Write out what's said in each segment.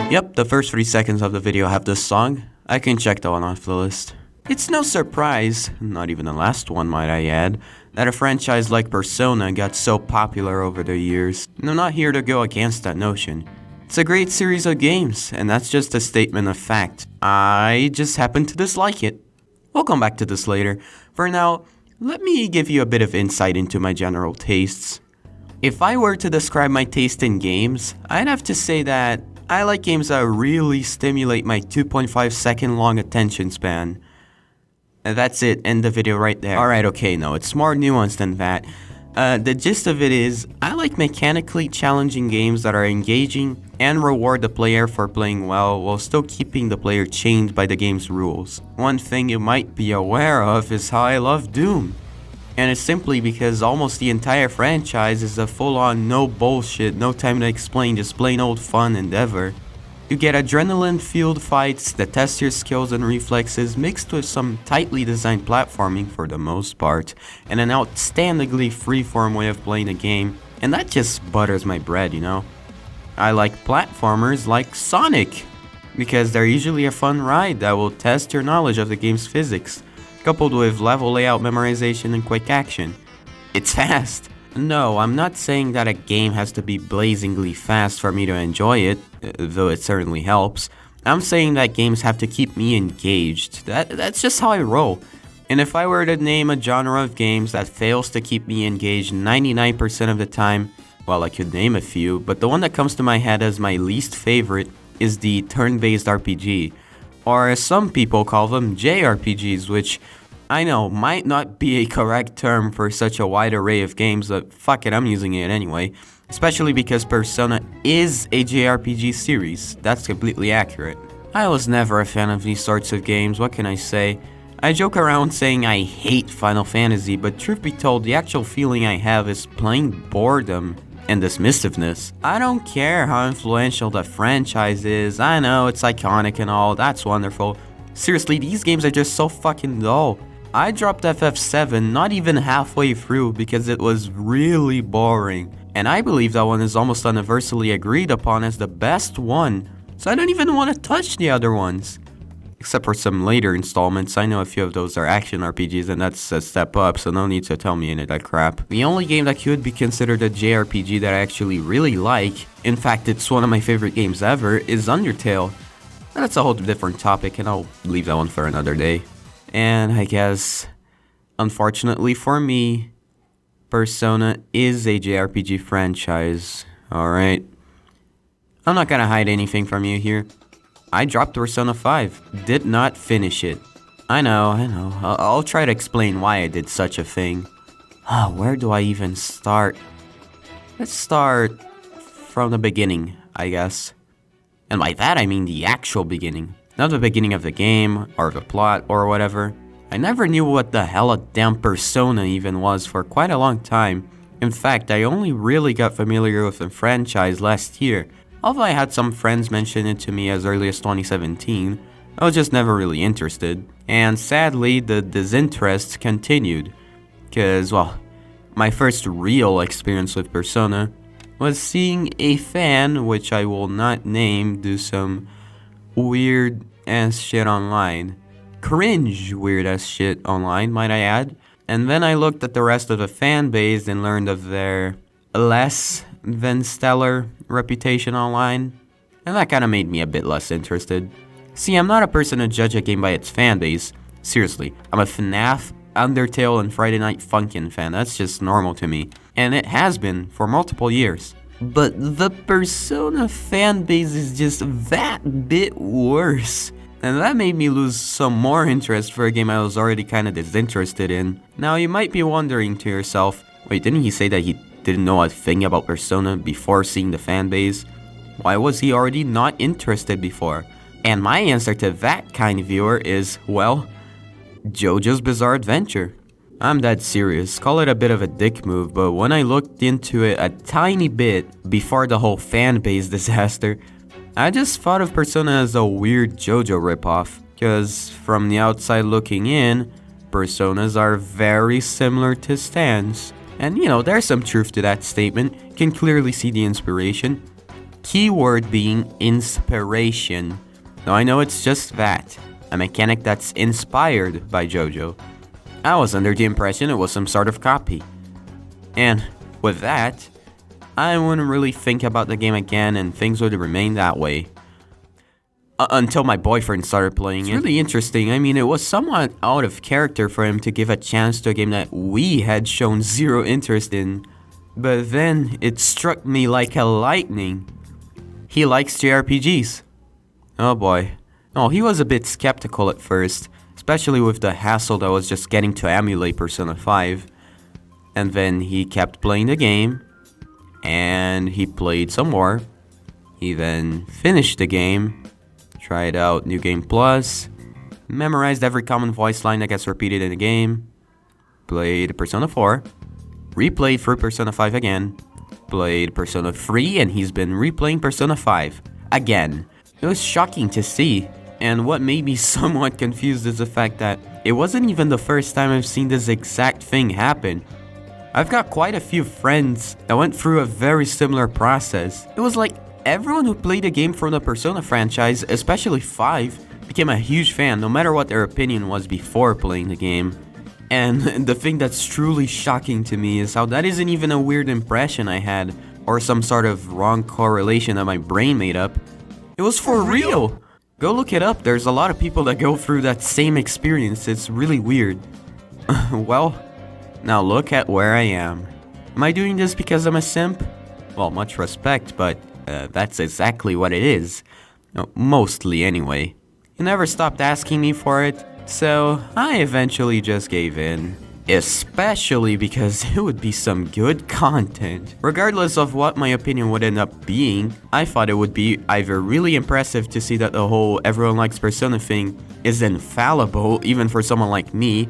Yep, the first 3 seconds of the video have this song. I can check that one off the list. It's no surprise, not even the last one might I add, that a franchise like Persona got so popular over the years. And I'm not here to go against that notion. It's a great series of games, and that's just a statement of fact. I just happen to dislike it. We'll come back to this later. For now, let me give you a bit of insight into my general tastes. If I were to describe my taste in games, I'd have to say that I like games that really stimulate my 2.5 second long attention span. That's it, end the video right there. Alright, okay, no, it's more nuanced than that. The gist of it is, I like mechanically challenging games that are engaging and reward the player for playing well while still keeping the player chained by the game's rules. One thing you might be aware of is how I love Doom. And it's simply because almost the entire franchise is a full-on no bullshit, no time to explain, just plain old fun endeavor. You get adrenaline-fueled fights that test your skills and reflexes mixed with some tightly designed platforming for the most part, and an outstandingly freeform way of playing the game, and that just butters my bread, you know? I like platformers like Sonic, because they're usually a fun ride that will test your knowledge of the game's physics, coupled with level layout memorization and quick action. It's fast! No, I'm not saying that a game has to be blazingly fast for me to enjoy it, though it certainly helps. I'm saying that games have to keep me engaged. That's just how I roll. And if I were to name a genre of games that fails to keep me engaged 99% of the time, well, I could name a few, but the one that comes to my head as my least favorite is the turn-based RPG, or as some people call them, JRPGs, which I know might not be a correct term for such a wide array of games, but fuck it, I'm using it anyway. Especially because Persona is a JRPG series, that's completely accurate. I was never a fan of these sorts of games, what can I say? I joke around saying I hate Final Fantasy, but truth be told, the actual feeling I have is plain boredom and dismissiveness. I don't care how influential the franchise is, I know it's iconic and all, that's wonderful. Seriously, these games are just so fucking dull. I dropped FF7 not even halfway through because it was really boring, and I believe that one is almost universally agreed upon as the best one, so I don't even want to touch the other ones. Except for some later installments, I know a few of those are action RPGs and that's a step up, so no need to tell me any of that crap. The only game that could be considered a JRPG that I actually really like, in fact it's one of my favorite games ever, is Undertale. That's a whole different topic and I'll leave that one for another day. And I guess, unfortunately for me, Persona is a JRPG franchise, alright? I'm not gonna hide anything from you here. I dropped Persona 5, did not finish it. I know, I'll try to explain why I did such a thing. Where do I even start? Let's start from the beginning, I guess. And by that I mean the actual beginning. Not the beginning of the game, or the plot, or whatever. I never knew what the hell a damn Persona even was for quite a long time. In fact, I only really got familiar with the franchise last year. Although I had some friends mention it to me as early as 2017, I was just never really interested. And sadly, the disinterest continued. Cause, well, my first real experience with Persona was seeing a fan, which I will not name, do some weird ass shit online. Cringe weird ass shit online, might I add. And then I looked at the rest of the fan base and learned of their less than stellar reputation online. And that kinda made me a bit less interested. See, I'm not a person to judge a game by its fan base. Seriously, I'm a FNAF, Undertale, and Friday Night Funkin' fan. That's just normal to me. And it has been for multiple years. But the Persona fan base is just that bit worse. And that made me lose some more interest for a game I was already kinda disinterested in. Now you might be wondering to yourself, wait, didn't he say that he didn't know a thing about Persona before seeing the fan base? Why was he already not interested before? And my answer to that kind of viewer is, well, JoJo's Bizarre Adventure. I'm dead serious, call it a bit of a dick move, but when I looked into it a tiny bit before the whole fanbase disaster, I just thought of Persona as a weird JoJo ripoff, cause from the outside looking in, Personas are very similar to Stans. And you know, there's some truth to that statement, you can clearly see the inspiration. Keyword being inspiration. Now I know it's just that, a mechanic that's inspired by JoJo. I was under the impression it was some sort of copy. And with that, I wouldn't really think about the game again and things would remain that way. Until my boyfriend started playing it. It's really interesting. I mean, it was somewhat out of character for him to give a chance to a game that we had shown zero interest in. But then it struck me like a lightning. He likes JRPGs. Oh boy. Oh, he was a bit skeptical at first, especially with the hassle that was just getting to emulate Persona 5. And then he kept playing the game, and he played some more. He then finished the game, tried out New Game Plus, memorized every common voice line that gets repeated in the game, played Persona 4, replayed through Persona 5 again, played Persona 3, and he's been replaying Persona 5 again. It was shocking to see, and what made me somewhat confused is the fact that it wasn't even the first time I've seen this exact thing happen. I've got quite a few friends that went through a very similar process. It was like everyone who played a game from the Persona franchise, especially 5, became a huge fan no matter what their opinion was before playing the game. And the thing that's truly shocking to me is how that isn't even a weird impression I had or some sort of wrong correlation that my brain made up. It was for real! Go look it up, there's a lot of people that go through that same experience, it's really weird. Well, now look at where I am. Am I doing this because I'm a simp? Well, much respect, but that's exactly what it is. Mostly anyway. You never stopped asking me for it, so I eventually just gave in. Especially because it would be some good content. Regardless of what my opinion would end up being, I thought it would be either really impressive to see that the whole everyone likes Persona thing is infallible, even for someone like me,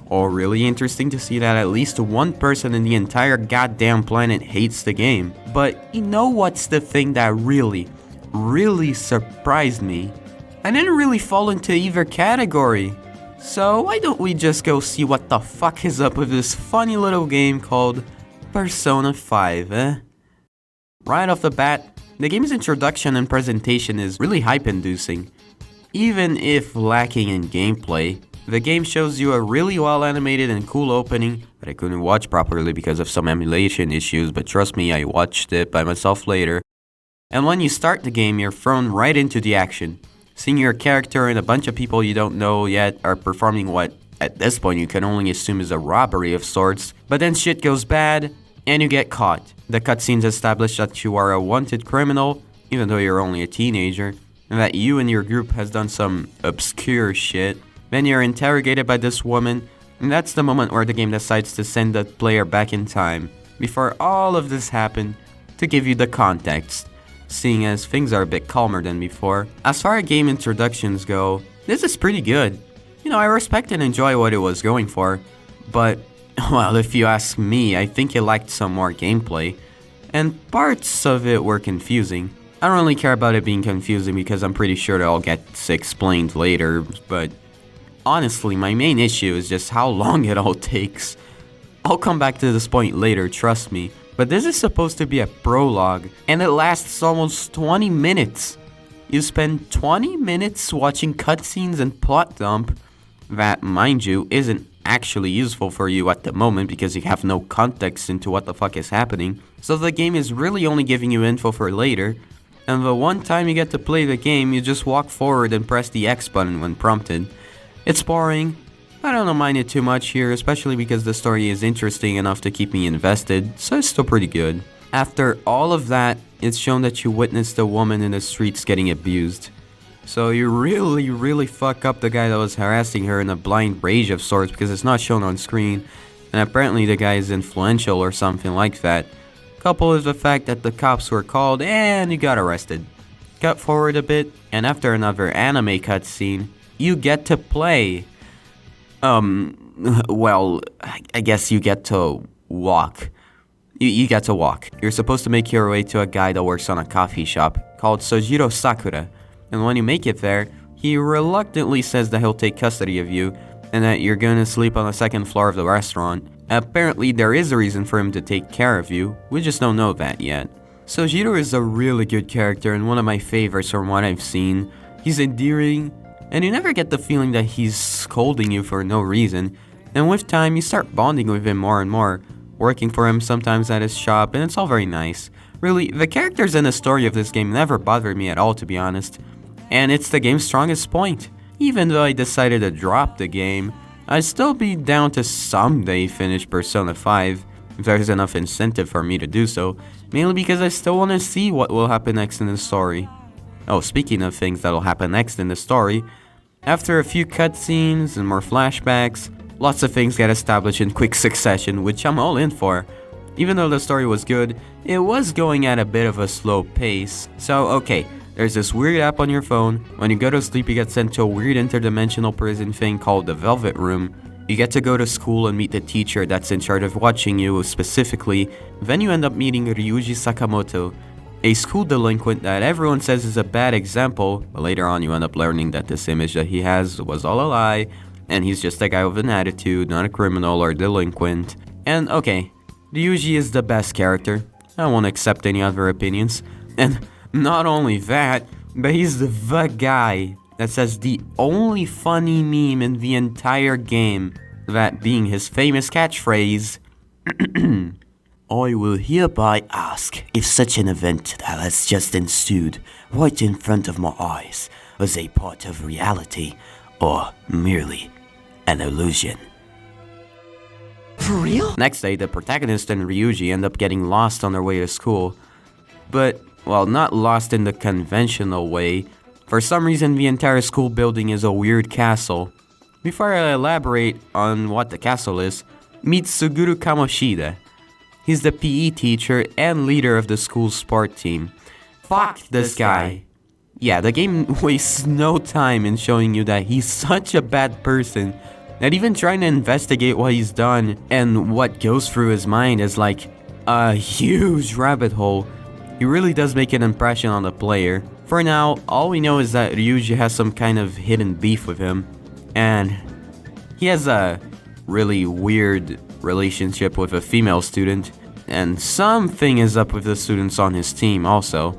or really interesting to see that at least one person in the entire goddamn planet hates the game. But you know what's the thing that really surprised me? I didn't really fall into either category. So why don't we just go see what the fuck is up with this funny little game called Persona 5, eh? Right off the bat, the game's introduction and presentation is really hype-inducing. Even if lacking in gameplay, the game shows you a really well animated and cool opening that I couldn't watch properly because of some emulation issues, but trust me, I watched it by myself later. And when you start the game, you're thrown right into the action. Seeing your character and a bunch of people you don't know yet are performing what, at this point, you can only assume is a robbery of sorts, but then shit goes bad, and you get caught. The cutscenes establish that you are a wanted criminal, even though you're only a teenager, and that you and your group has done some obscure shit. Then you're interrogated by this woman, and that's the moment where the game decides to send the player back in time, before all of this happened, to give you the context, seeing as things are a bit calmer than before. As far as game introductions go, this is pretty good. You know, I respect and enjoy what it was going for, but, well, if you ask me, I think it lacked some more gameplay, and parts of it were confusing. I don't really care about it being confusing because I'm pretty sure it all gets explained later, but honestly, my main issue is just how long it all takes. I'll come back to this point later, trust me. But this is supposed to be a prologue, and it lasts almost 20 minutes. You spend 20 minutes watching cutscenes and plot dump that, mind you, isn't actually useful for you at the moment because you have no context into what the fuck is happening. So the game is really only giving you info for later. And the one time you get to play the game, you just walk forward and press the X button when prompted. It's boring. I don't mind it too much here, especially because the story is interesting enough to keep me invested, so it's still pretty good. After all of that, it's shown that you witnessed a woman in the streets getting abused. So you really fuck up the guy that was harassing her in a blind rage of sorts because it's not shown on screen, and apparently the guy is influential or something like that. Coupled with the fact that the cops were called and you got arrested. Cut forward a bit, and after another anime cutscene, you get to play. Well, I guess you get to walk. You get to walk. You're supposed to make your way to a guy that works on a coffee shop called Sojiro Sakura. And when you make it there, he reluctantly says that he'll take custody of you and that you're gonna sleep on the second floor of the restaurant. Apparently, there is a reason for him to take care of you. We just don't know that yet. Sojiro is a really good character and one of my favorites from what I've seen. He's endearing, and you never get the feeling that he's scolding you for no reason. And with time, you start bonding with him more and more, working for him sometimes at his shop, and it's all very nice. Really, the characters and the story of this game never bothered me at all, to be honest. And it's the game's strongest point. Even though I decided to drop the game, I'd still be down to someday finish Persona 5, if there's enough incentive for me to do so, mainly because I still want to see what will happen next in the story. Oh, speaking of things that'll happen next in the story, after a few cutscenes and more flashbacks, lots of things get established in quick succession, which I'm all in for. Even though the story was good, it was going at a bit of a slow pace. So, okay, there's this weird app on your phone. When you go to sleep, you get sent to a weird interdimensional prison thing called the Velvet Room. You get to go to school and meet the teacher that's in charge of watching you specifically. Then you end up meeting Ryuji Sakamoto, a school delinquent that everyone says is a bad example, but later on you end up learning that this image that he has was all a lie, and he's just a guy with an attitude, not a criminal or delinquent. And okay, Ryuji is the best character. I won't accept any other opinions. And not only that, but he's the guy that says the only funny meme in the entire game, that being his famous catchphrase, I will hereby ask if such an event that has just ensued right in front of my eyes was a part of reality or merely an illusion. For real? Next day, the protagonist and Ryuji end up getting lost on their way to school. But, well, not lost in the conventional way. For some reason, the entire school building is a weird castle. Before I elaborate on what the castle is, meet Suguru Kamoshida. He's the PE teacher and leader of the school's sport team. Fuck this guy. Yeah, the game wastes no time in showing you that he's such a bad person that even trying to investigate what he's done and what goes through his mind is like a huge rabbit hole. He really does make an impression on the player. For now, all we know is that Ryuji has some kind of hidden beef with him, and he has a really weird relationship with a female student, and something is up with the students on his team also.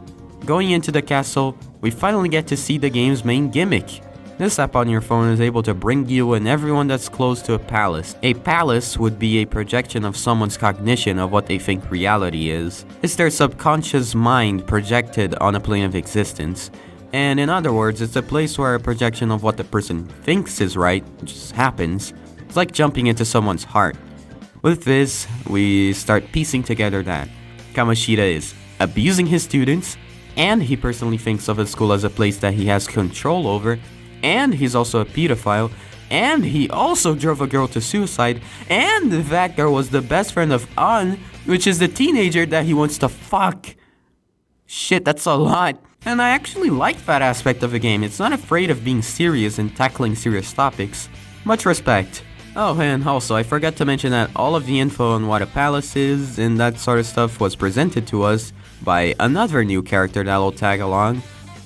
Going into the castle, we finally get to see the game's main gimmick. This app on your phone is able to bring you and everyone that's close to a palace. A palace would be a projection of someone's cognition of what they think reality is. It's their subconscious mind projected on a plane of existence. And in other words, it's a place where a projection of what the person thinks is right just happens. It's like jumping into someone's heart. With this, we start piecing together that Kamoshida is abusing his students, and he personally thinks of his school as a place that he has control over, and he's also a pedophile, and he also drove a girl to suicide, and that girl was the best friend of An, which is the teenager that he wants to fuck. Shit, that's a lot. And I actually like that aspect of the game. It's not afraid of being serious and tackling serious topics. Much respect. Oh, and also, I forgot to mention that all of the info on what a palace is and that sort of stuff was presented to us by another new character that'll tag along.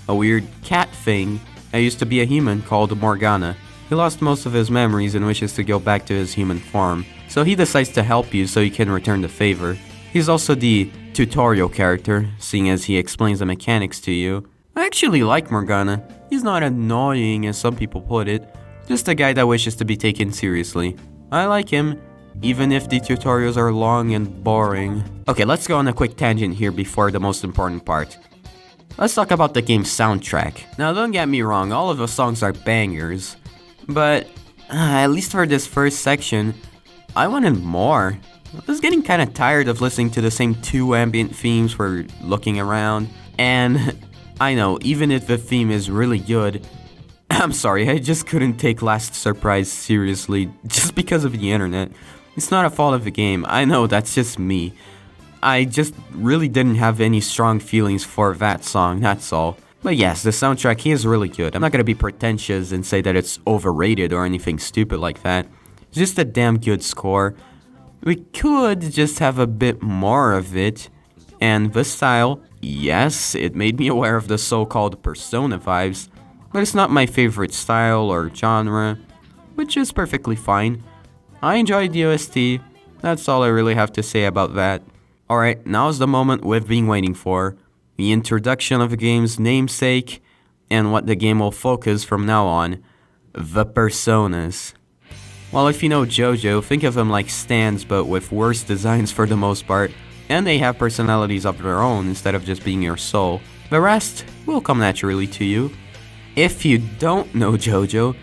A weird cat thing that used to be a human called Morgana. He lost most of his memories and wishes to go back to his human form, so he decides to help you so you can return the favor. He's also the tutorial character, seeing as he explains the mechanics to you. I actually like Morgana. He's not annoying as some people put it, just a guy that wishes to be taken seriously. I like him, even if the tutorials are long and boring. Okay, let's go on a quick tangent here before the most important part. Let's talk about the game's soundtrack. Now, don't get me wrong, all of the songs are bangers, but at least for this first section, I wanted more. I was getting kind of tired of listening to the same two ambient themes for looking around, and I know, even if the theme is really good, I'm sorry, I just couldn't take Last Surprise seriously just because of the internet. It's not a fault of the game, I know, that's just me. I just really didn't have any strong feelings for that song, that's all. But yes, the soundtrack is really good. I'm not gonna be pretentious and say that it's overrated or anything stupid like that. It's just a damn good score. We could just have a bit more of it. And the style, yes, it made me aware of the so-called Persona vibes, but it's not my favorite style or genre, which is perfectly fine. I enjoyed the OST, that's all I really have to say about that. Alright, now's the moment we've been waiting for. The introduction of the game's namesake, and what the game will focus from now on. The personas. Well, if you know JoJo, think of them like stands but with worse designs for the most part, and they have personalities of their own instead of just being your soul. The rest will come naturally to you. If you don't know JoJo,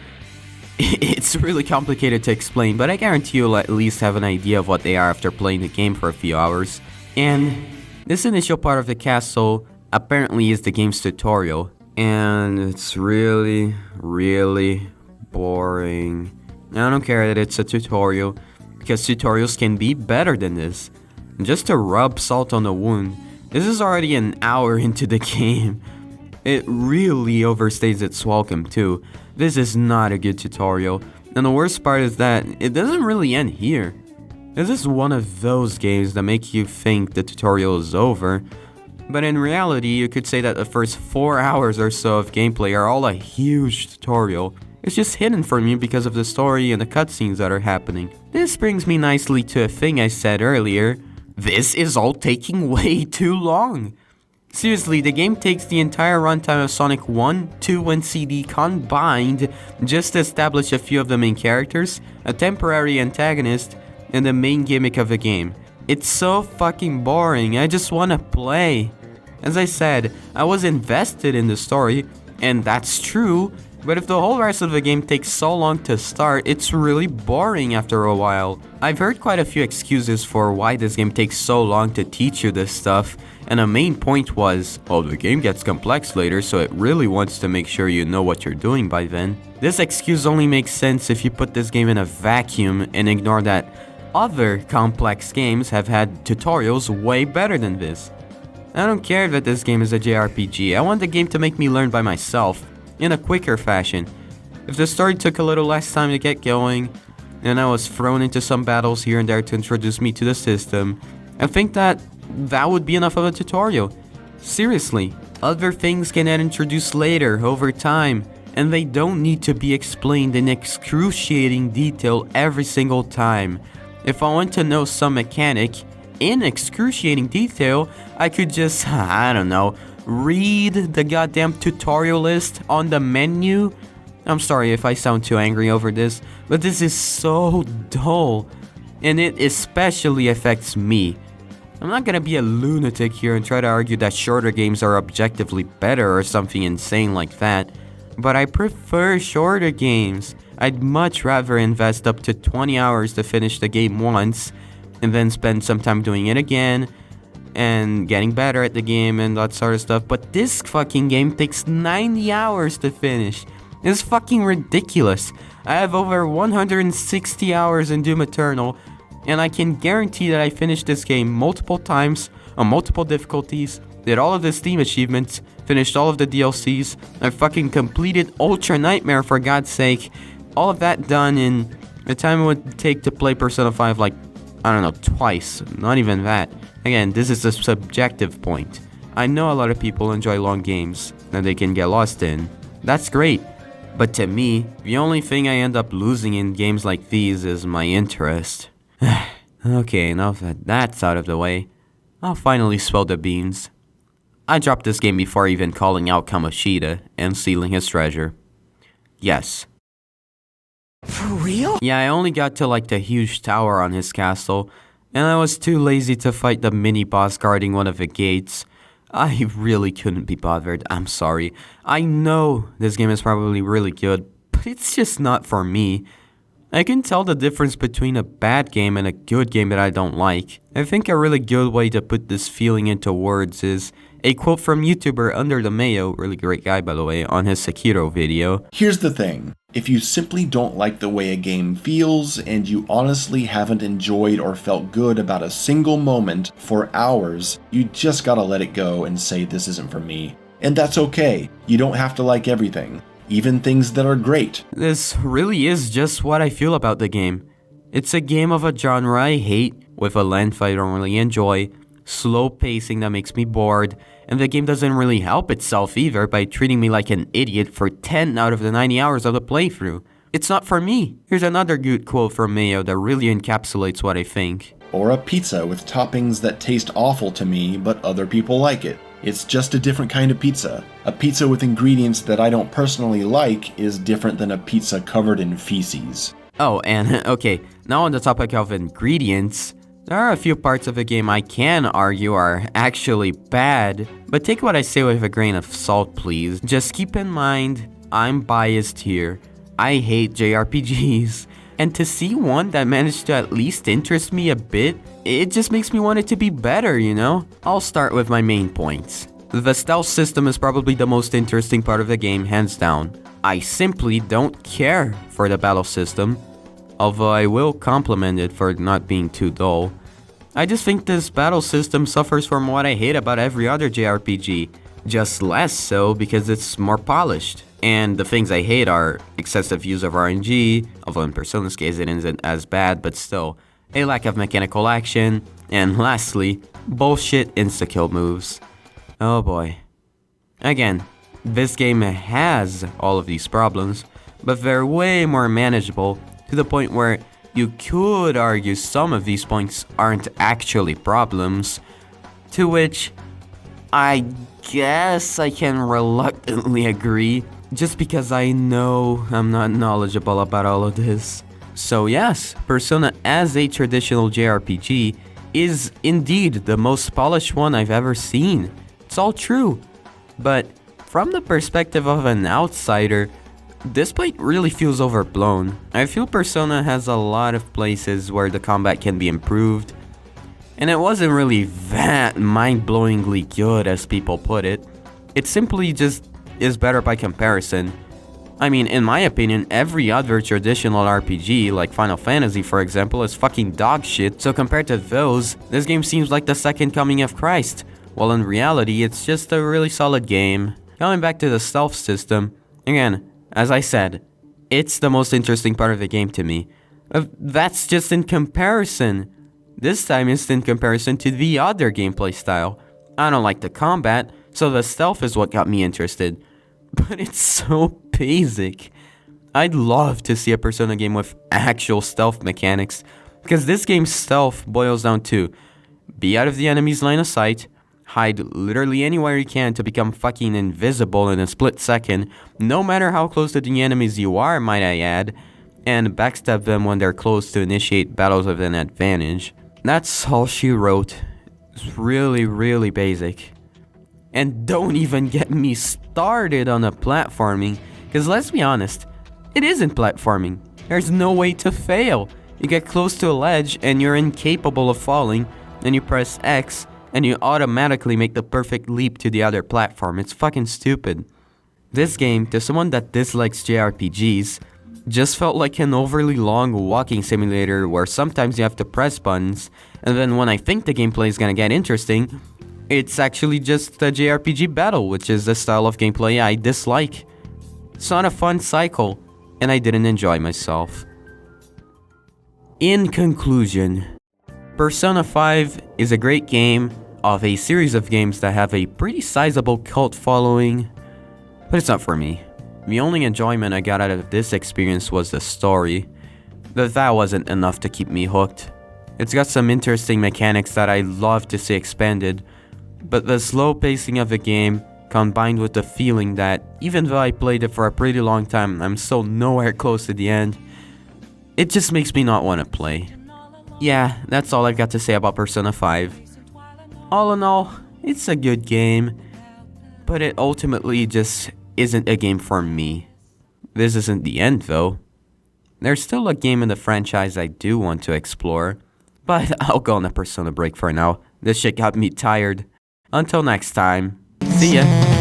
it's really complicated to explain, but I guarantee you'll at least have an idea of what they are after playing the game for a few hours. And this initial part of the castle apparently is the game's tutorial, and it's really boring. I don't care that it's a tutorial, because tutorials can be better than this. Just to rub salt on the wound, this is already an hour into the game. It really overstays its welcome too. This is not a good tutorial, and the worst part is that it doesn't really end here. This is one of those games that make you think the tutorial is over, but in reality you could say that the first 4 hours or so of gameplay are all a huge tutorial. It's just hidden from you because of the story and the cutscenes that are happening. This brings me nicely to a thing I said earlier. This is all taking way too long. Seriously, the game takes the entire runtime of Sonic 1, 2, and CD combined just to establish a few of the main characters, a temporary antagonist, and the main gimmick of the game. It's so fucking boring, I just wanna play. As I said, I was invested in the story, and that's true, but if the whole rest of the game takes so long to start, it's really boring after a while. I've heard quite a few excuses for why this game takes so long to teach you this stuff, and a main point was, oh, the game gets complex later, so it really wants to make sure you know what you're doing by then. This excuse only makes sense if you put this game in a vacuum and ignore that other complex games have had tutorials way better than this. I don't care that this game is a JRPG, I want the game to make me learn by myself, in a quicker fashion. If the story took a little less time to get going, and I was thrown into some battles here and there to introduce me to the system, I think that would be enough of a tutorial. Seriously, other things can get introduced later, over time, and they don't need to be explained in excruciating detail every single time. If I want to know some mechanic in excruciating detail, I could just, I don't know, read the goddamn tutorial list on the menu. I'm sorry if I sound too angry over this, but this is so dull, and it especially affects me. I'm not gonna be a lunatic here and try to argue that shorter games are objectively better or something insane like that, but I prefer shorter games. I'd much rather invest up to 20 hours to finish the game once, and then spend some time doing it again, and getting better at the game and that sort of stuff, but this fucking game takes 90 hours to finish. It's fucking ridiculous. I have over 160 hours in Doom Eternal, and I can guarantee that I finished this game multiple times, on multiple difficulties, did all of the Steam achievements, finished all of the DLCs, I fucking completed Ultra Nightmare for God's sake, all of that done in the time it would take to play Persona 5 like, I don't know, twice, not even that. Again, this is a subjective point. I know a lot of people enjoy long games that they can get lost in. That's great. But to me, the only thing I end up losing in games like these is my interest. Okay, now that that's out of the way, I'll finally spill the beans. I dropped this game before even calling out Kamoshida and stealing his treasure. Yes. For real? Yeah, I only got to like the huge tower on his castle, and I was too lazy to fight the mini-boss guarding one of the gates. I really couldn't be bothered, I'm sorry. I know this game is probably really good, but it's just not for me. I can tell the difference between a bad game and a good game that I don't like. I think a really good way to put this feeling into words is a quote from YouTuber Under the Mayo, really great guy by the way, on his Sekiro video. Here's the thing. If you simply don't like the way a game feels, and you honestly haven't enjoyed or felt good about a single moment for hours, you just gotta let it go and say this isn't for me. And that's okay. You don't have to like everything, even things that are great. This really is just what I feel about the game. It's a game of a genre I hate, with a length I don't really enjoy, slow pacing that makes me bored, and the game doesn't really help itself either by treating me like an idiot for 10 out of the 90 hours of the playthrough. It's not for me. Here's another good quote from Mayo that really encapsulates what I think. Or a pizza with toppings that taste awful to me, but other people like it. It's just a different kind of pizza. A pizza with ingredients that I don't personally like is different than a pizza covered in feces. Oh, and okay, now on the topic of ingredients, there are a few parts of the game I can argue are actually bad, but take what I say with a grain of salt, please. Just keep in mind, I'm biased here. I hate JRPGs. And to see one that managed to at least interest me a bit, it just makes me want it to be better, you know? I'll start with my main points. The stealth system is probably the most interesting part of the game, hands down. I simply don't care for the battle system, although I will compliment it for not being too dull. I just think this battle system suffers from what I hate about every other JRPG, just less so because it's more polished. And the things I hate are excessive use of RNG, although in Persona's case it isn't as bad, but still, a lack of mechanical action, and lastly, bullshit insta-kill moves. Oh boy. Again, this game has all of these problems, but they're way more manageable to the point where you could argue some of these points aren't actually problems, to which I guess I can reluctantly agree, just because I know I'm not knowledgeable about all of this. So yes, Persona as a traditional JRPG is indeed the most polished one I've ever seen. It's all true. But from the perspective of an outsider, this point really feels overblown. I feel Persona has a lot of places where the combat can be improved, and it wasn't really that mind-blowingly good as people put it. It simply just is better by comparison. I mean, in my opinion, every other traditional RPG, like Final Fantasy for example, is fucking dog shit, so compared to those, this game seems like the second coming of Christ, while in reality, it's just a really solid game. Going back to the stealth system, again, as I said, it's the most interesting part of the game to me. That's just in comparison. This time it's in comparison to the other gameplay style. I don't like the combat, so the stealth is what got me interested. But it's so basic. I'd love to see a Persona game with actual stealth mechanics, because this game's stealth boils down to be out of the enemy's line of sight, hide literally anywhere you can to become fucking invisible in a split second, no matter how close to the enemies you are, might I add, and backstab them when they're close to initiate battles with an advantage. That's all she wrote. It's really, really basic. And don't even get me started on the platforming, because let's be honest, it isn't platforming. There's no way to fail. You get close to a ledge and you're incapable of falling, then you press X and you automatically make the perfect leap to the other platform. It's fucking stupid. This game, to someone that dislikes JRPGs, just felt like an overly long walking simulator where sometimes you have to press buttons, and then when I think the gameplay is gonna get interesting, it's actually just a JRPG battle, which is the style of gameplay I dislike. It's not a fun cycle, and I didn't enjoy myself. In conclusion, Persona 5 is a great game of a series of games that have a pretty sizable cult following, but it's not for me. The only enjoyment I got out of this experience was the story, but that wasn't enough to keep me hooked. It's got some interesting mechanics that I'd love to see expanded, but the slow pacing of the game, combined with the feeling that even though I played it for a pretty long time, I'm still nowhere close to the end, it just makes me not want to play. Yeah, that's all I've got to say about Persona 5. All in all, it's a good game, but it ultimately just isn't a game for me. This isn't the end though. There's still a game in the franchise I do want to explore, but I'll go on a Persona break for now. This shit got me tired. Until next time, see ya.